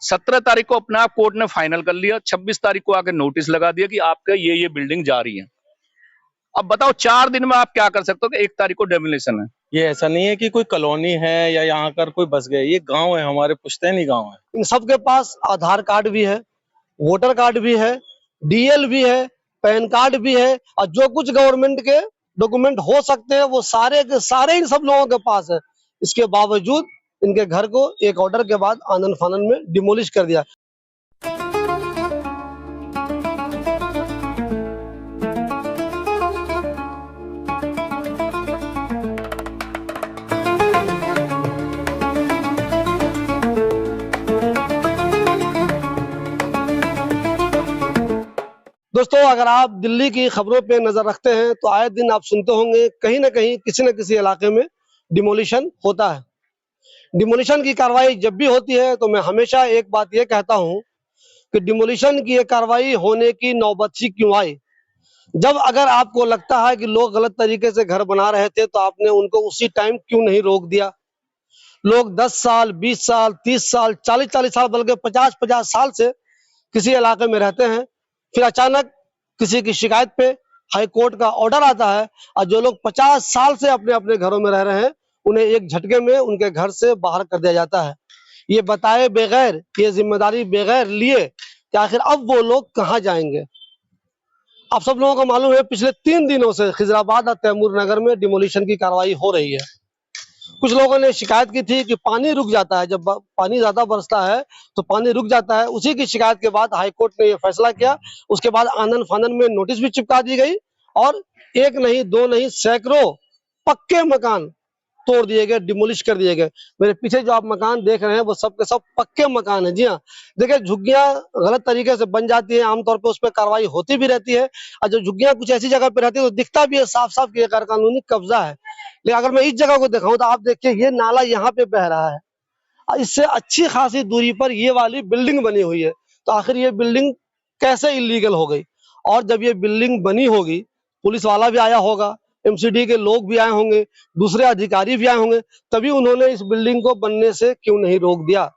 17 तारीख को अपना कोर्ट ने फाइनल कर लिया, 26 तारीख को आके नोटिस लगा दिया कि आपका ये बिल्डिंग जा रही है। अब बताओ 4 दिन में आप क्या कर सकते हो कि 1 तारीख को डेमोलिशन है। ये ऐसा नहीं है कि कोई कॉलोनी है या यहाँ कर कोई बस गए, ये गांव है, हमारे पुश्तैनी गांव है। इन सबके पास आधार कार्ड भी है, वोटर कार्ड भी है, डीएल भी है, पैन कार्ड भी है, और जो कुछ गवर्नमेंट के डॉक्यूमेंट हो सकते हैं वो सारे के सारे इन सब लोगों के पास है। इसके बावजूद इनके घर को एक ऑर्डर के बाद आनन फानन में डिमोलिश कर दिया। दोस्तों, अगर आप दिल्ली की खबरों पे नजर रखते हैं तो आए दिन आप सुनते होंगे कहीं ना कहीं किसी न किसी इलाके में डिमोलिशन होता है। डिमोलिशन की कार्रवाई जब भी होती है तो मैं हमेशा एक बात ये कहता हूं कि डिमोलिशन की ये कार्रवाई होने की नौबत सी क्यों आई। जब अगर आपको लगता है कि लोग गलत तरीके से घर बना रहे थे तो आपने उनको उसी टाइम क्यों नहीं रोक दिया। लोग 10 साल, 20 साल, 30 साल, 40 साल, बल्कि 50 साल से किसी इलाके में रहते हैं, फिर अचानक किसी की शिकायत पे हाई कोर्ट का ऑर्डर आता है और जो लोग 50 साल से अपने अपने घरों में रह रहे हैं उन्हें एक झटके में उनके घर से बाहर कर दिया जाता है। ये बताए बगैर, ये जिम्मेदारी बगैर लिए कि आखिर अब वो लोग कहाँ जाएंगे। आप सब लोगों को मालूम है पिछले 3 दिनों से खिजराबाद और तैमूर नगर में डिमोलिशन की कार्रवाई हो रही है। कुछ लोगों ने शिकायत की थी कि पानी रुक जाता है, जब पानी ज्यादा बरसता है तो पानी रुक जाता है। उसी की शिकायत के बाद हाई कोर्ट ने यह फैसला किया। उसके बाद आनन फानन में नोटिस भी चिपका दी गई और एक नहीं, दो नहीं, सैकड़ों पक्के मकान तोड़ दिए गए, डिमोलिश कर दिए गए। मेरे पीछे जो आप मकान देख रहे हैं वो सब के सब पक्के मकान है। जी हाँ, देखिए झुग्गियां गलत तरीके से बन जाती है, आमतौर पे उस पर कार्रवाई होती भी रहती है, और जब झुग्गियां कुछ ऐसी जगह पे रहती है तो दिखता भी है साफ साफ कि गैर कानूनी कब्जा है। लेकिन अगर मैं इस जगह को दिखाऊं तो आप देखिए ये नाला यहाँ पे बह रहा है और इससे अच्छी खासी दूरी पर ये वाली बिल्डिंग बनी हुई है। तो आखिर ये बिल्डिंग कैसे इलीगल हो गई? और जब ये बिल्डिंग बनी होगी, पुलिस वाला भी आया होगा, एमसीडी के लोग भी आए होंगे, दूसरे अधिकारी भी आए होंगे, तभी उन्होंने इस बिल्डिंग को बनने से क्यों नहीं रोक दिया।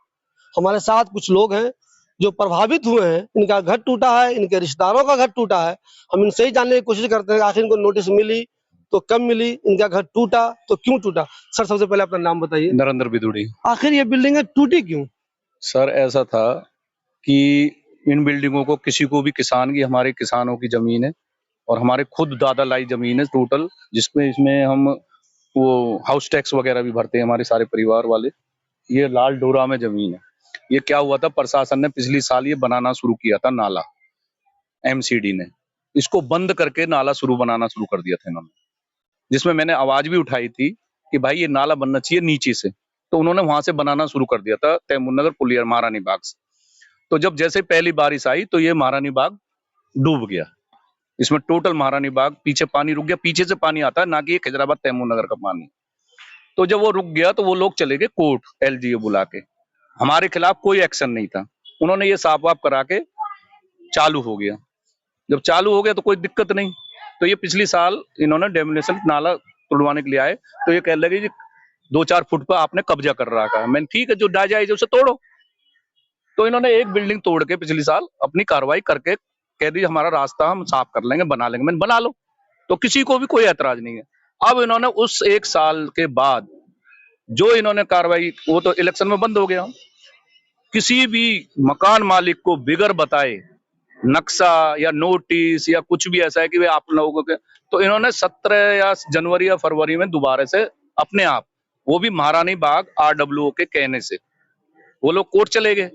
हमारे साथ कुछ लोग हैं जो प्रभावित हुए हैं, इनका घर टूटा है, इनके रिश्तेदारों का घर टूटा है। हम इनसे ही जानने की कोशिश करते हैं आखिर इनको नोटिस मिली तो कब मिली, इनका घर टूटा तो क्यों टूटा। सर, सबसे पहले अपना नाम बताइए। नरेंद्र बिदुड़ी। आखिर ये बिल्डिंग टूटी क्यों? सर ऐसा था कि इन बिल्डिंगों को किसी को भी किसान की, हमारे किसानों की जमीन है और हमारे खुद दादा लाई जमीन है टोटल, जिसमें इसमें हम वो हाउस टैक्स वगैरह भी भरते हैं हमारे सारे परिवार वाले। ये लाल डोरा में जमीन है। ये क्या हुआ था, प्रशासन ने पिछली साल ये बनाना शुरू किया था नाला, एमसीडी ने इसको बंद करके नाला बनाना शुरू कर दिया था इन्होंने, जिसमें मैंने आवाज भी उठाई थी कि भाई ये नाला बनना चाहिए नीचे से। तो उन्होंने वहां से बनाना शुरू कर दिया था तैमूर नगर पुलियर महारानी बाग से। तो जब जैसे पहली बारिश आई तो ये महारानी बाग डूब गया। इसमें टोटल महारानी बाग पीछे पानी रुक गया, पीछे से पानी आता है, ना कि ये खिजराबाद तैमूर नगर का पानी। तो जब वो रुक गया तो वो लोग चले गए कोर्ट, एलजीओ बुला के। हमारे खिलाफ कोई एक्शन नहीं था, उन्होंने ये साफ वाफ करा के चालू हो गया। जब चालू हो गया तो कोई दिक्कत नहीं। तो ये पिछली साल इन्होंने डेमोलिशन नाला तोड़वाने के लिए आए, तो ये कह लगे जी 2-4 फुट पर आपने कब्जा कर रखा है। मैंने ठीक है, जो नाजायज है उसे तोड़ो। तो इन्होंने एक बिल्डिंग तोड़ के पिछली साल अपनी कार्रवाई करके कह दी हमारा रास्ता हम साफ कर लेंगे, बना लेंगे। मैंने बना लो, तो किसी को भी कोई ऐतराज नहीं है। अब इन्होंने उस 1 साल के बाद जो इन्होंने कार्रवाई, वो तो इलेक्शन में बंद हो गया। किसी भी मकान मालिक को बिगर बताए नक्शा या नोटिस या कुछ भी ऐसा है कि वे आप लोगों के, तो इन्होंने 17 या जनवरी या फरवरी में दोबारा से अपने आप, वो भी महारानी बाग आरडब्ल्यूओ के कहने से, वो लोग कोर्ट चले गए।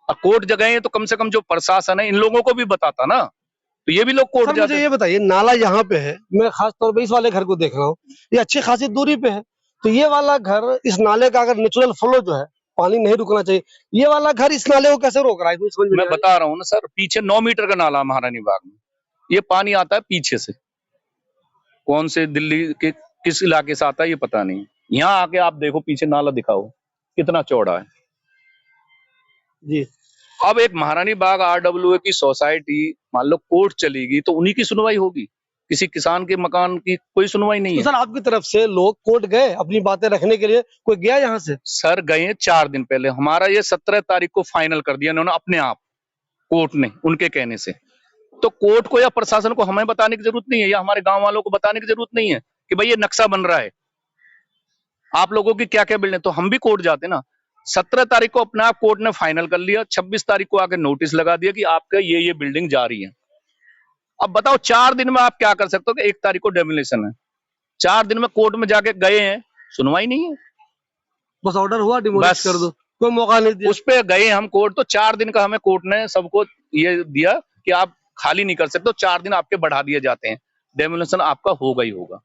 और कोर्ट जगह है तो कम से कम जो प्रशासन है इन लोगों को भी बताता ना, तो ये भी लोग कोर्ट जाते। मुझे ये बताइए, नाला यहाँ पे है, मैं खास तौर पे इस वाले घर को देख रहा हूँ, ये अच्छी खासी दूरी पे है, तो ये वाला घर, इस नाले का अगर नेचुरल फ्लो जो है, पानी नहीं रुकना चाहिए, ये वाला घर इस नाले को कैसे रोक रहा है? मैं बता रहा हूँ ना सर, पीछे 9 मीटर का नाला महारानी बाग में, ये पानी आता है पीछे से, कौन से दिल्ली के किस इलाके से आता है ये पता नहीं। यहाँ आके आप देखो पीछे नाला दिखाओ कितना चौड़ा है जी। अब एक महारानी बाग आरडब्ल्यूए की सोसाइटी मान लो कोर्ट चलेगी तो उन्हीं की सुनवाई होगी। किसी किसान के मकान की कोई सुनवाई नहीं तो है। सर आपकी तरफ से लोग कोर्ट गए अपनी बातें रखने के लिए, कोई गया यहाँ से? सर गए हैं 4 दिन पहले, हमारा ये 17 तारीख को फाइनल कर दिया इन्होंने अपने आप, कोर्ट ने, उनके कहने से। तो कोर्ट को या प्रशासन को हमें बताने की जरूरत नहीं है, या हमारे गांव वालों को बताने की जरूरत नहीं है कि भाई ये नक्शा बन रहा है, आप लोगों की क्या क्या बिल्डिंग, तो हम भी कोर्ट जाते ना। 17 तारीख को अपने आप कोर्ट ने फाइनल कर लिया, 26 तारीख को आके नोटिस लगा दिया कि आपका ये बिल्डिंग जा रही है। अब बताओ 4 दिन में आप क्या कर सकते हो कि 1 तारीख को डेमोलिशन है, 4 दिन में कोर्ट में जाके गए हैं, सुनवाई नहीं है। बस ऑर्डर हुआ डिमोलिश बस। कर दो, कोई मौका नहीं दिया। उस पे गए हम कोर्ट, तो 4 दिन का हमें कोर्ट ने सबको ये दिया कि आप खाली नहीं कर सकते, तो 4 दिन आपके बढ़ा दिए जाते हैं, डेमोलिशन आपका होगा ही होगा।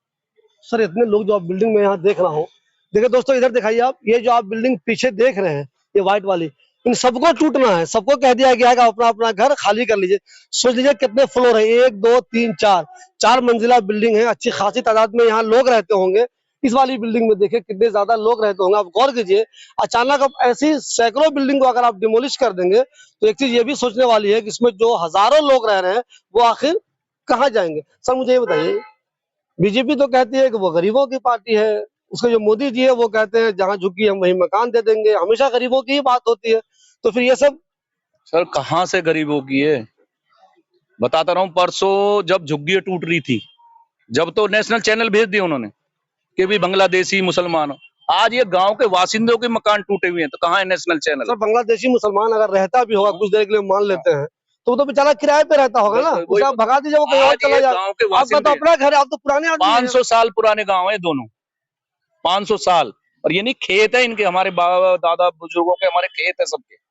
सर इतने लोग जो आप बिल्डिंग में यहाँ देख रहा हूँ, देखिए दोस्तों इधर दिखाइए आप, ये जो आप बिल्डिंग पीछे देख रहे हैं, ये व्हाइट वाली, इन सबको टूटना है, सबको कह दिया गया है कि अपना अपना घर खाली कर लीजिए। सोच लीजिए कितने फ्लोर है, 1 2 3 4 मंजिला बिल्डिंग है, अच्छी खासी तादाद में यहाँ लोग रहते होंगे। इस वाली बिल्डिंग में देखिए कितने ज्यादा लोग रहते होंगे, आप गौर कीजिए। अचानक अब ऐसी सैकड़ों बिल्डिंग को अगर आप डिमोलिश कर देंगे, तो एक चीज ये भी सोचने वाली है कि इसमें जो हजारों लोग रह रहे हैं वो आखिर कहाँ जाएंगे। सर मुझे ये बताइए, बीजेपी तो कहती है कि वो गरीबों की पार्टी है, उसके जो मोदी जी है वो कहते हैं जहां झुकी हम वहीं मकान दे देंगे, हमेशा गरीबों की ही बात होती है, तो फिर ये सब सर कहाँ से गरीबों की है, बताता रहा हूँ। परसों जब झुग्गियां टूट रही थी, जब तो नेशनल चैनल भेज दिए उन्होंने कि भी बांग्लादेशी मुसलमान, आज ये गांव के वासिंदों के मकान टूटे हुए हैं, तो कहाँ है नेशनल चैनल? सर बांग्लादेशी मुसलमान अगर रहता भी होगा कुछ देर के लिए मान लेते हैं, तो वो तो बेचारा किराए पे रहता होगा ना, उसे आप भगा दीजिए, वो कहीं और चला जाए। गांव के आपका वासिंदे तो अपना घर है, आप तो पुराने आदमी हैं। 500 साल पुराने गांव है दोनों, 500 साल, और ये नहीं खेत है इनके, हमारे बाबा दादा बुजुर्गों के, हमारे खेत है सबके,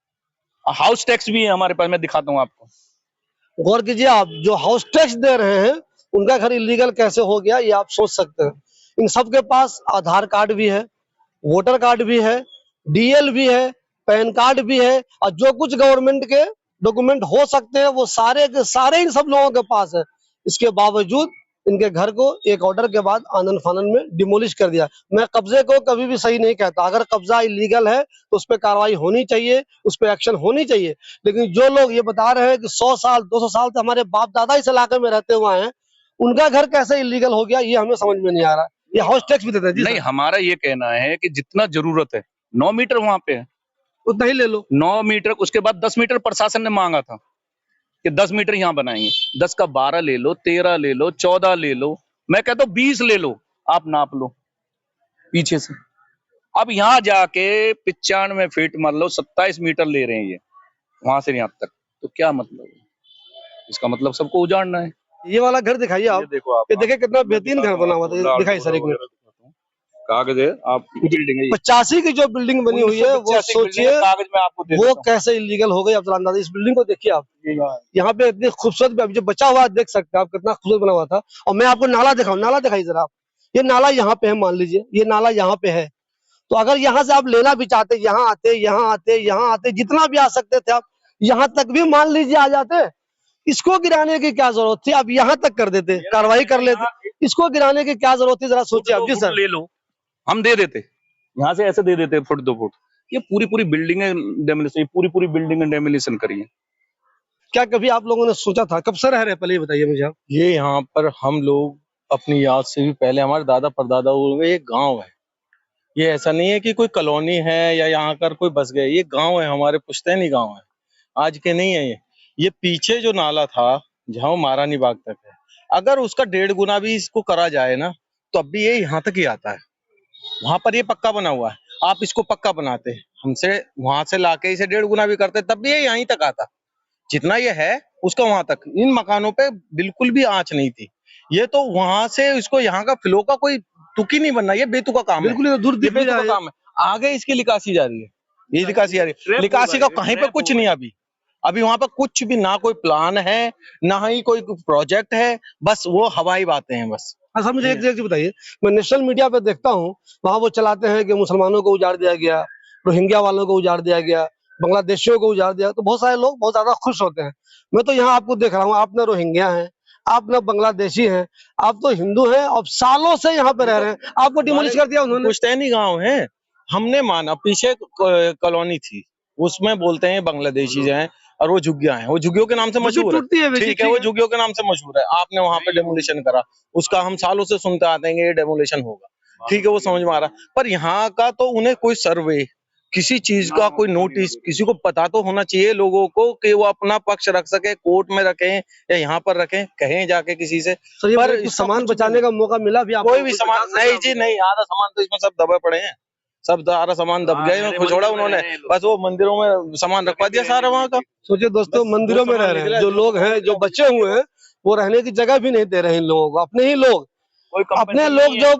हाउस टैक्स भी है हमारे पास, मैं दिखाता हूँ आपको। गौर कीजिए, आप जो हाउस टैक्स दे रहे हैं उनका घर इलीगल कैसे हो गया ये आप सोच सकते हैं। इन सबके पास आधार कार्ड भी है, वोटर कार्ड भी है, डीएल भी है, पैन कार्ड भी है, और जो कुछ गवर्नमेंट के डॉक्यूमेंट हो सकते हैं वो सारे के सारे इन सब लोगों के पास है। इसके बावजूद इनके घर को एक ऑर्डर के बाद आनन फानन में डिमोलिश कर दिया। मैं कब्जे को कभी भी सही नहीं कहता, अगर कब्जा इलीगल है तो उस पर कार्रवाई होनी चाहिए, उस पर एक्शन होनी चाहिए। लेकिन जो लोग ये बता रहे हैं कि 100 साल 200 साल से हमारे बाप दादा इस इलाके में रहते हुए हैं, उनका घर कैसे इलीगल हो गया ये हमें समझ में नहीं आ रहा। ये हाउस टैक्स भी देते हैं जी नहीं, सर? हमारा ये कहना है कि जितना जरूरत है, 9 मीटर वहां पे है, उतना ही ले लो। 9 मीटर, उसके बाद 10 मीटर प्रशासन ने मांगा था कि 10 मीटर यहाँ बनाएंगे, 10 का 12 ले लो, 13 ले लो, 14 ले लो, मैं कहता हूँ 20 ले लो, आप नाप लो पीछे से। अब यहाँ जाके 95 फीट मान लो 27 मीटर ले रहे हैं ये, वहां से यहाँ तक, तो क्या मतलब है? इसका मतलब सबको उजाड़ना है। ये वाला घर दिखाइए आप, देखो आप, ये देखिए कितना बेहतरीन घर बना हुआ था, दिखाइए सर एक मिनट। कागज है, आप बिल्डिंग है 85 की जो बिल्डिंग बनी हुई है वो सोचिए कागज में आपको दे वो देता हूं। कैसे इलीगल हो गई। आप जरा अंदाजा, इस बिल्डिंग को देखिए आप, यहाँ पे इतनी खूबसूरत, अभी जो बचा हुआ है देख सकते हैं आप कितना खूबसूरत बना हुआ था। और मैं आपको नाला दिखाऊं, नाला दिखाई जरा आप, ये नाला यहाँ पे है, मान लीजिए ये नाला यहाँ पे है, तो अगर यहाँ से आप लेना भी चाहते, यहाँ आते यहाँ आते यहाँ आते, जितना भी आ सकते थे आप, यहाँ तक भी मान लीजिए आ जाते। इसको गिराने की क्या जरूरत थी, आप यहाँ तक कर देते, कार्रवाई कर लेते, इसको गिराने की क्या जरूरत थी, जरा सोचिए आप। जी सर ले लो, हम दे देते, यहाँ से ऐसे दे देते फुट 2 फुट। ये पूरी बिल्डिंग डेमोलिशन, पूरी बिल्डिंग डेमोलिशन करी है। क्या कभी आप लोगों ने सोचा था, कब से रह रहे पहले ये बताइए मुझे आप? ये यहाँ पर हम लोग अपनी याद से भी पहले, हमारे दादा परदादा हुए, एक गांव है। ये ऐसा नहीं है कि कोई कॉलोनी है या यहाँ कर कोई बस गए, ये गांव है, हमारे पुश्तैनी गांव है, आज के नहीं है ये पीछे जो नाला था जहाँ महारानी बाग तक है, अगर उसका 1.5 गुना भी इसको करा जाए ना, तो अब भी ये यहाँ तक ही आता है। वहां पर ये पक्का बना हुआ है, आप इसको पक्का बनाते, हमसे वहां से लाके इसे 1.5 गुना भी करते, तब भी ये यहीं तक आता। जितना ये है उसका वहां तक, इन मकानों पे बिल्कुल भी आंच नहीं थी। ये तो वहां से इसको यहाँ का फ्लो का कोई तुक ही नहीं बनना, ये बेतुका काम बिल्कुल है, दूर ये दिख बेतुका रहा है। काम है। आगे इसकी निकासी जा रही है, ये निकासी जा रही है, निकासी का कहीं पे कुछ नहीं है अभी वहां पर कुछ भी, ना कोई प्लान है ना ही कोई प्रोजेक्ट है, बस वो हवाई बातें हैं बस। अच्छा मुझे एक चीज बताइए, मैं नेशनल मीडिया पे देखता हूँ वहां वो चलाते हैं कि मुसलमानों को उजाड़ दिया गया, रोहिंग्या वालों को उजाड़ दिया गया, बांग्लादेशियों को उजाड़ दिया, तो बहुत सारे लोग बहुत ज्यादा खुश होते हैं। मैं तो यहाँ आपको देख रहा हूँ, आप ना रोहिंग्या हैं, आप ना बांग्लादेशी हैं, आप तो हिंदू हैं और सालों से यहाँ पे रह रहे हैं, आपको डिमोलिश कर दिया उन्होंने। पुश्तैनी गांव है, हमने माना, पीछे कॉलोनी थी उसमें बोलते हैं बांग्लादेशी हैं, और वो झुग्गियां हैं, वो झुग्गियों के नाम से मशहूर टूटती है है। वैसे, ठीक है, वो झुग्गियों के नाम से मशहूर है। आपने वहां पे डेमोलिशन करा, उसका हम सालों से सुनते आते हैं कि ये डेमोलिशन होगा, ठीक है, वो समझ में आ रहा। पर यहाँ का तो उन्हें कोई सर्वे, किसी चीज का कोई नोटिस, किसी को पता तो होना चाहिए लोगों को कि वो अपना पक्ष रख सके, कोर्ट में रखें या यहाँ पर रखें, कहें जाके किसी से। सर, ये पर कुछ सामान बचाने का मौका मिला भी आपको? कोई भी सामान नहीं जी, नहीं, आधा सामान तो इसमें सब दबे पड़े हैं, सब सारा सामान दब गए, छोड़ा उन्होंने, बस वो मंदिरों में सामान रखवा दिया सारा वहाँ का। सोचिए दोस्तों, मंदिरों में रह रहे हैं जो लोग हैं, जो बचे हुए हैं, वो रहने की जगह भी नहीं दे रहे हैं इन लोगों को। अपने ही लोग, अपने लोग जो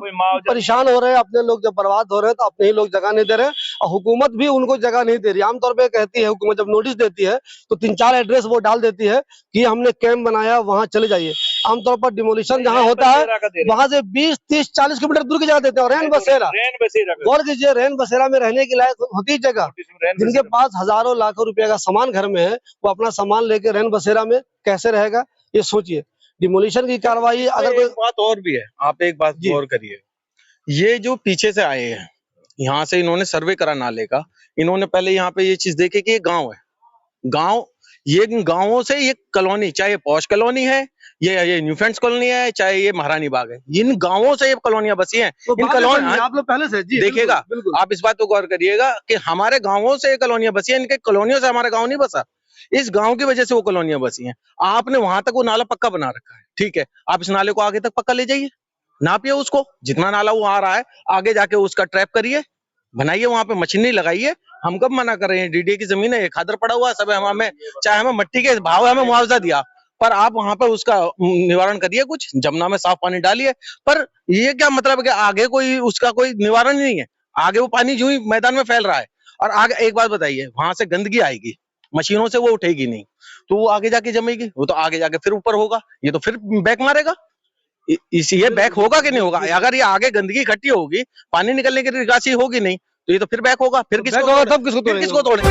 परेशान हो रहे हैं, अपने लोग जो बर्बाद हो रहे हैं, तो अपने ही लोग जगह नहीं दे रहे हैं और हुकूमत भी उनको जगह नहीं दे रही। आमतौर पे कहती है हुकूमत, जब नोटिस देती है तो 3-4 एड्रेस वो डाल देती है कि हमने कैंप बनाया, वहां चले जाइए। आमतौर पर डिमोलिशन जहाँ होता है वहां से 20, 30, 40 किलोमीटर दूर की जगह देते हैं। और रैन बसेरा, गौर कीजिए, रैन बसेरा में रहने की लायक होती जगह, जिनके पास हजारों लाखों रुपए का सामान घर में है, वो अपना सामान लेके रैन बसेरा में कैसे रहेगा, ये सोचिए। डिमोलिशन की कार्रवाई, अगर एक बात और भी है, आप एक बात गौर करिए, ये जो पीछे से आए हैं, यहाँ से इन्होंने सर्वे करा नाले का, इन्होंने पहले यहाँ पे ये चीज देखी कि ये गांव है, गांव, ये गांवों से ये कॉलोनी, चाहे ये पॉश कॉलोनी है, ये न्यू फ्रेंड्स कॉलोनी है, चाहे ये महारानी बाग है, इन गांवों से ये कॉलोनियां बसी हैं। तो इन कॉलोनी आप लोग पहले से जी देखिएगा, बिल्कुल। आप इस बात को गौर करिएगा कि हमारे गांवों से ये कॉलोनियां बसी हैं, इनके कॉलोनियों से हमारा गांव नहीं बसा, इस गांव की वजह से वो कॉलोनियां बसी हैं। आपने वहां तक वो नाला पक्का बना रखा है, ठीक है, आप इस नाले को आगे तक पक्का ले जाइए, नापिए उसको, जितना नाला वो आ रहा है आगे जाके उसका ट्रैप करिए, बनाइए, वहां पे मशीनरी लगाइए। हम कब मना कर रहे हैं? डीडीए की जमीन है, ये खादर पड़ा हुआ है, सब हमें, चाहे हमें मट्टी के भाव हमें मुआवजा दिया, पर आप वहां पर उसका निवारण करिए, कुछ जमुना में साफ पानी डालिए। पर ये क्या मतलब है कि आगे कोई उसका कोई निवारण नहीं है, आगे वो पानी जो ही मैदान में फैल रहा है। और आगे एक बात बताइए, वहां से गंदगी आएगी, मशीनों से वो उठेगी नहीं, तो वो आगे जाके जमेगी, वो तो आगे जाके फिर ऊपर होगा, ये तो फिर बैक मारेगा। ये बैक होगा कि नहीं होगा? अगर ये आगे गंदगी इकट्ठी होगी, पानी निकलने की निकासी होगी नहीं, तो ये तो फिर बैक होगा, फिर किसको तोड़ेंगे?